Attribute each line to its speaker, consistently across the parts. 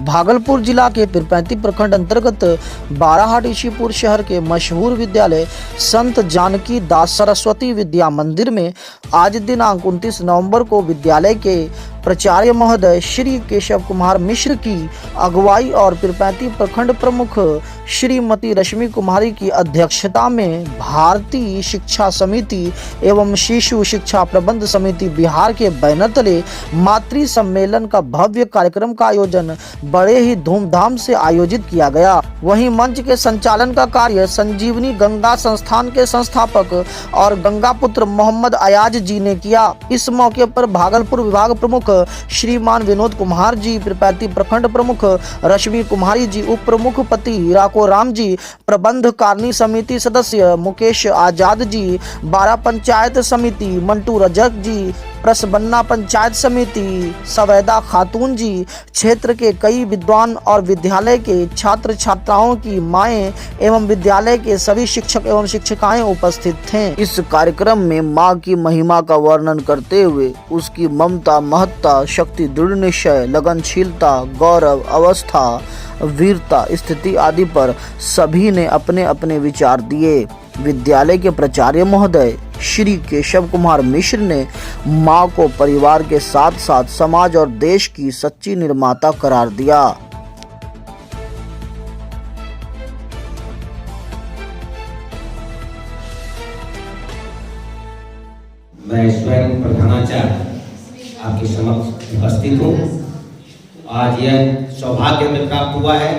Speaker 1: भागलपुर जिला के पीरपैंती प्रखंड अंतर्गत बाराहाट ईशीपुर शहर के मशहूर विद्यालय संत जानकी दास सरस्वती विद्या मंदिर में आज दिनांक 29 नवंबर को विद्यालय के प्राचार्य महोदय श्री केशव कुमार मिश्र की अगुवाई और पीरपैंती प्रखंड प्रमुख श्रीमती रश्मि कुमारी की अध्यक्षता में भारतीय शिक्षा समिति एवं शिशु शिक्षा प्रबंध समिति बिहार के बैनर तले मातृ सम्मेलन का भव्य कार्यक्रम का आयोजन बड़े ही धूमधाम से आयोजित किया गया। वहीं मंच के संचालन का कार्य संजीवनी गंगा संस्थान के संस्थापक और गंगा पुत्र मोहम्मद अयाज जी ने किया। इस मौके पर भागलपुर विभाग प्रमुख श्रीमान विनोद कुमार जी, पीरपैंती प्रखंड प्रमुख रश्मि कुमारी जी, उप प्रमुख पति राको राम जी, प्रबंध कारिणी समिति सदस्य मुकेश आजाद जी, बारा पंचायत समिति मंटू रजक जी, प्रसबन्ना पंचायत समिति सवैदा खातून जी, क्षेत्र के कई विद्वान और विद्यालय के छात्र छात्राओं की माएं एवं विद्यालय के सभी शिक्षक एवं शिक्षिकाएं उपस्थित थे। इस कार्यक्रम में मां की महिमा का वर्णन करते हुए उसकी ममता, महत्ता, शक्ति, दृढ़ निश्चय, लगनशीलता, गौरव, अवस्था, वीरता, स्थिति आदि पर सभी ने अपने अपने विचार दिए। विद्यालय के प्राचार्य महोदय श्री केशव कुमार मिश्र ने मां को परिवार के साथ साथ समाज और देश की सच्ची निर्माता करार दिया।
Speaker 2: मैं स्वयं प्रधानाचार्य आपके समक्ष उपस्थित हूँ। आज यह सौभाग्य हमें प्राप्त हुआ है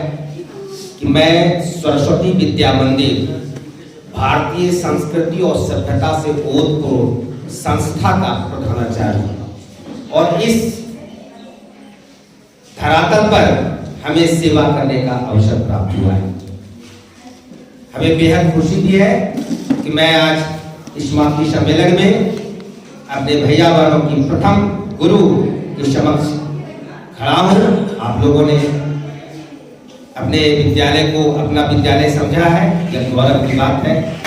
Speaker 2: कि मैं सरस्वती विद्या मंदिर भारतीय संस्कृति और सभ्यता से ओतप्रोत संस्था का प्रधानाचार्य हूँ और इस धरातल पर हमें सेवा करने का अवसर प्राप्त हुआ है। हमें बेहद खुशी भी है कि मैं आज इस मातृ सम्मेलन में अपने भैया बहनों की प्रथम गुरु के समक्ष खड़ा हूँ। आप लोगों ने अपने विद्यालय को अपना विद्यालय समझा है, यह गौरव की बात है।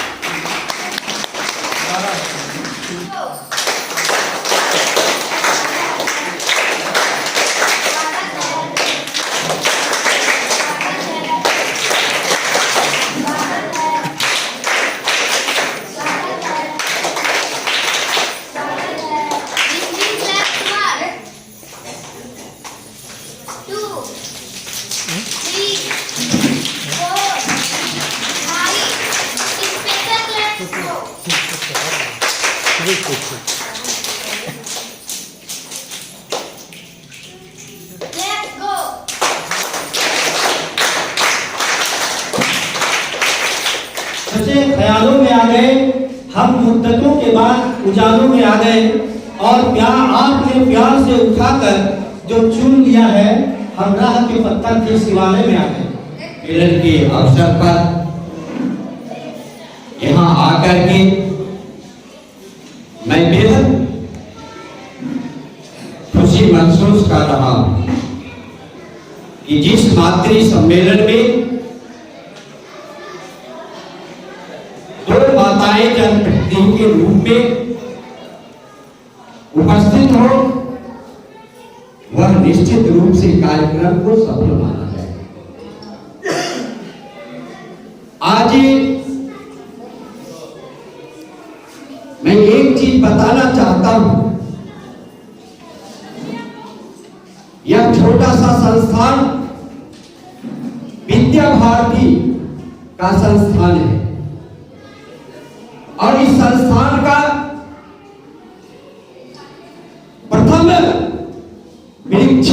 Speaker 3: सच्चे ख्यालों में आ गए, हम मुद्दतों के बाद उजालों में आ गए और प्यार आपने प्यार से उठाकर जो चुन लिया है, हम राह के पत्थर के शिवालय में आ गए।
Speaker 4: मिलन के अवसर पर यहाँ आकर के मैं बेहद खुशी महसूस कर रहा हूँ कि जिस मातृ सम्मेलन में दो माताएं जनप्रतिनिधि के रूप में उपस्थित हो, वह निश्चित रूप से कार्यक्रम को सफल माना जाए। आज मैं एक चीज बताना चाहता हूं, यह छोटा सा संस्थान विद्या भारती का संस्थान है और इस संस्थान का प्रथम वृक्ष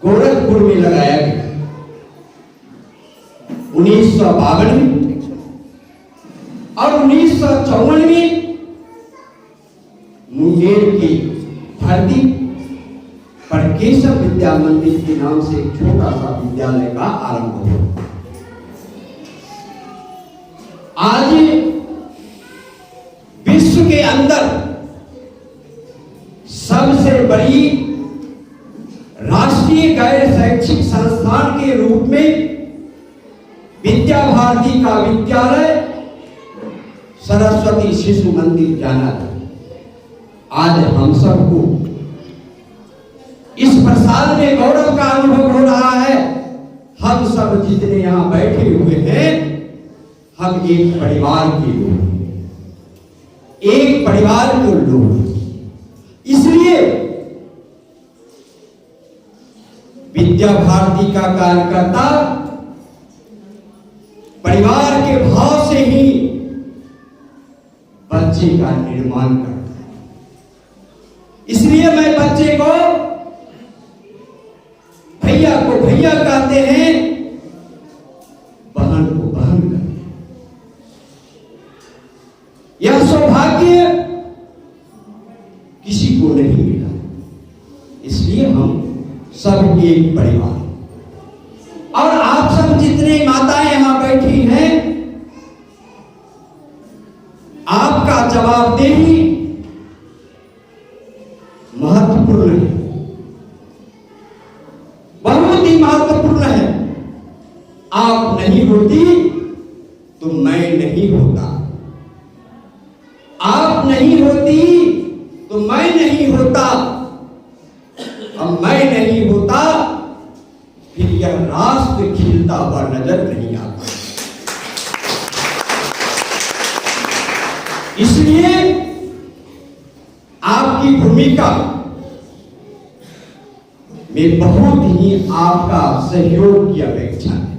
Speaker 4: गोरखपुर में लगाया गया 1952 में और 1954 में मुंगेर की धरती पर केशव विद्या मंदिर के नाम से एक छोटा सा विद्यालय का आरंभ हुआ। आज विश्व के अंदर सबसे बड़ी राष्ट्रीय गैर शैक्षिक संस्थान के रूप में विद्या भारती का विद्यालय सरस्वती शिशु मंदिर जाना था। आज हम सबको इस प्रसाद में गौरव का अनुभव हो रहा है। हम सब जितने यहाँ बैठे हुए हैं, हम एक परिवार के लोग हैं, एक परिवार के लोग हैं। इसलिए विद्या भारती का कार्यकर्ता परिवार के भाव से ही बच्चे का निर्माण करता है। इसलिए मैं बच्चे को, भैया को भैया कहते हैं, बहन को बहन कहते हैं। यह सौभाग्य किसी को नहीं मिला, इसलिए हम सब एक परिवार। और आप सब जितने माताएं यहां बैठी हैं, आपका जवाबदेही महत्वपूर्ण है, बहुत ही महत्वपूर्ण है। आप नहीं होती तो मैं नहीं होता, आप नहीं होती तो मैं नहीं होता, अब मैं नहीं होता फिर यह राष्ट्र खिलता हुआ नजर नहीं आता। इसलिए आपकी भूमिका में बहुत ही आपका सहयोग की अपेक्षा है।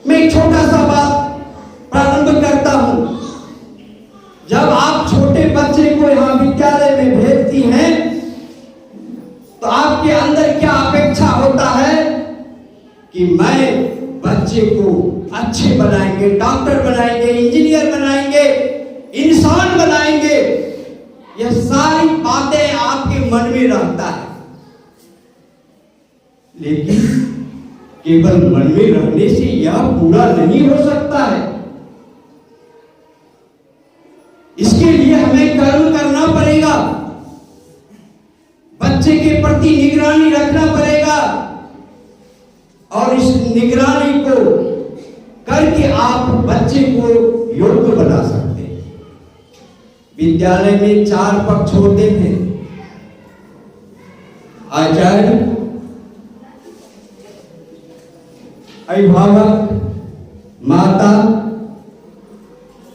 Speaker 4: मैं एक छोटा सा बात प्रारंभ करता हूं। जब आप छोटे बच्चे को यहां विद्यालय में भेजती हैं, तो आपके अंदर क्या अपेक्षा होता है कि मैं बच्चे को अच्छे बनाएंगे, डॉक्टर बनाएंगे, इंजीनियर बनाएंगे, इंसान बनाएंगे। यह सारी बातें आपके मन में रहता है, लेकिन केवल मन में रहने से यह पूरा नहीं हो सकता है। इसके लिए हमें कर्म करना पड़ेगा, बच्चे के प्रति निगरानी रखना पड़ेगा, और इस निगरानी को करके आप बच्चे को योग्य बना सकते हैं। विद्यालय में 4 पक्ष होते हैं: आचार्य, अभिभावक, माता,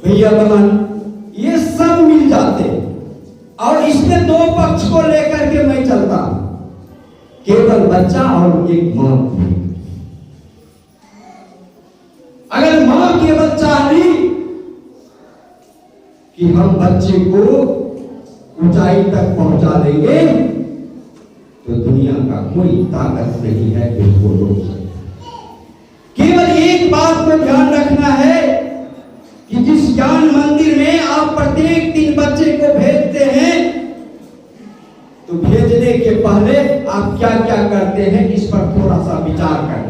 Speaker 4: भैया बहन, ये सब मिल जाते हैं। और इसमें 2 पक्ष को लेकर के मैं चलता हूं, केवल बच्चा और एक मां। अगर मां केवल चाह ली कि हम बच्चे को ऊंचाई तक पहुंचा देंगे, तो दुनिया का कोई ताकत नहीं है कि उसको रोक सके। केवल एक बात को ध्यान रखना है कि जिस ज्ञान मंदिर में आप प्रत्येक दिन बच्चे को भेजते हैं, तो भेजने के पहले आप क्या क्या करते हैं, इस पर थोड़ा सा विचार करें।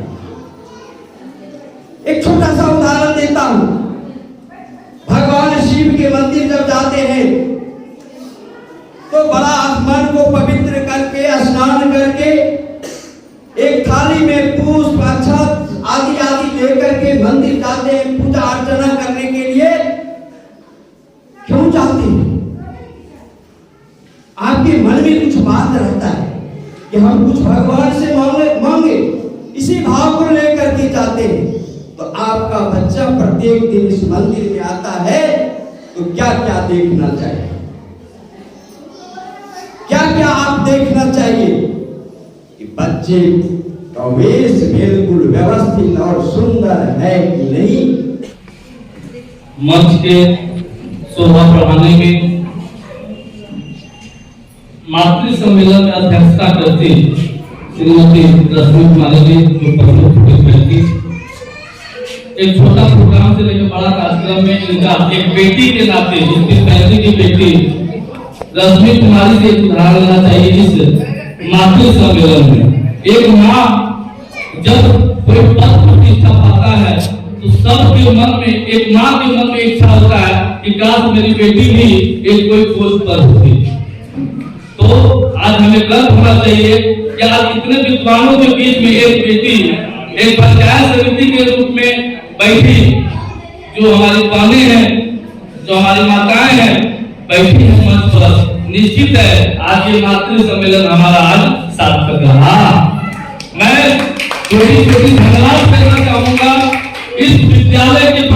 Speaker 4: एक छोटा सा उदाहरण देता हूं। भगवान शिव के मंदिर जब जाते हैं, तो बड़ा मन को पवित्र करके, स्नान करके, एक थाली में पुष्प, अक्षत आदि आदि लेकर के मंदिर जाते हैं पूजा अर्चना करने के लिए। क्यों जाते हैं? आपके मन में कुछ बात रहता है कि हम कुछ भगवान से मांगे, इसी भाव को लेकर के जाते हैं। तो आपका बच्चा प्रत्येक दिन इस मंदिर में आता है, तो क्या क्या देखना चाहिए, क्या क्या आप देखना चाहिए कि बच्चे का वेश बिल्कुल व्यवस्थित और सुंदर है कि नहीं।
Speaker 5: मंच के शोभा बढ़ाने में मातृ सम्मेलन में अध्यक्षता करती श्रीमती रश्मि कुमारी जी, जो प्रमुख व्यक्ति, एक छोटा प्रोग्राम से लेकर बड़ा कार्यक्रम में इनका एक बेटी के नाते, इनकी पहली की बेटी रश्मि कुमारी से उदाहरण लेना चाहिए। इस मातृ सम्मेलन में एक माँ जब कोई पद प्रतिष्ठा पाता है, तो सबके मन में, एक माँ के मन में इच्छा होता है कि काश मेरी बेटी भी एक कोई पोस्ट पर होती। तो आज हमें गर्व होना चाहिए कि आज इतने विद्वानों के बीच में एक बेटी एक पंचायत समिति के रूप में बैठी, जो हमारी बहनें हैं, जो हमारी माताएं हैं, बैठी है मंच पर निश्चित है आज ये मातृ सम्मेलन हमारा आज सार्थक रहा। मैं छोटी छोटी धन्यवाद करना चाहूंगा इस विद्यालय के